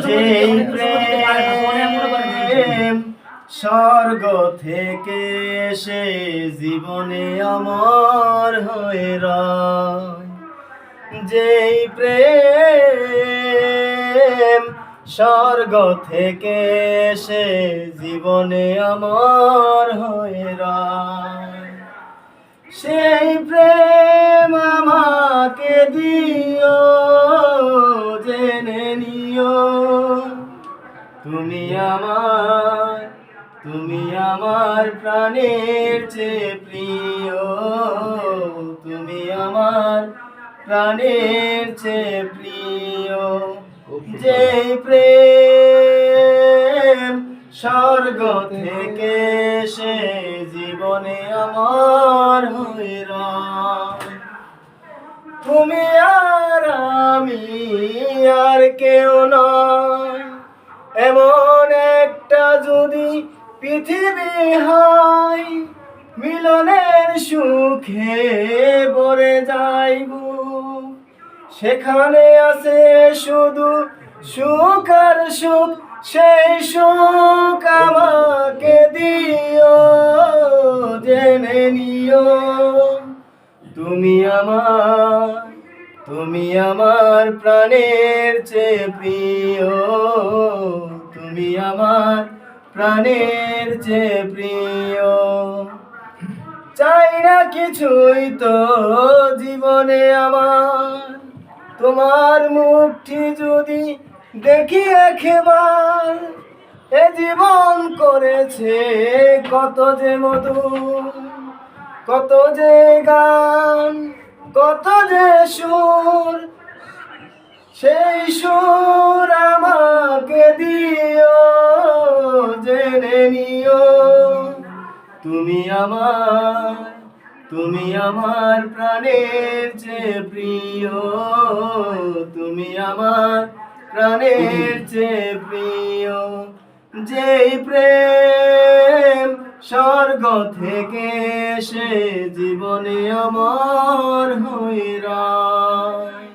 যেই প্রেম স্বর্গ থেকে সে জীবনে অমর হয়ে রয়, যেই প্রেম স্বর্গ থেকে সে জীবনে অমর হয়ে রয়, সেই প্রেম আমাকে দিও, জেনে নিও তুমি আমার প্রাণের চেয়ে প্রিয়, তুমি আমার প্রাণের চেয়ে প্রিয়। যেই প্রেম স্বর্গ থেকে সে জীবনে আমার হয়ে রয়, তুমি আর আমি আর কেউ নয়, এমন একটা যদি পৃথিবী হয়, মিলনের সুখে ভরে যাইব, সেখানে আছে শুধু সুখ আর সুখ, সেই সুখ আমাকে দিও, জেনে নিও তুমি আমার প্রাণের চেয়ে প্রিয়, তুমি আমার প্রাণের চেয়ে প্রিয়। চাই না কিছুই তো জীবনে আমার, তোমার মুখটি যদি দেখি একবার, এ জীবন করেছে কত যে মধুর, কত যে গান, কত যে সুর, সেই সুর আমাকে দিও, জেনে নিও তুমি আমার প্রাণের চেয়ে প্রিয়, তুমি আমার প্রাণের চেয়ে প্রিয়। যেই প্রেম স্বর্গ থেকে সে জীবনে অমর হয়ে রয়।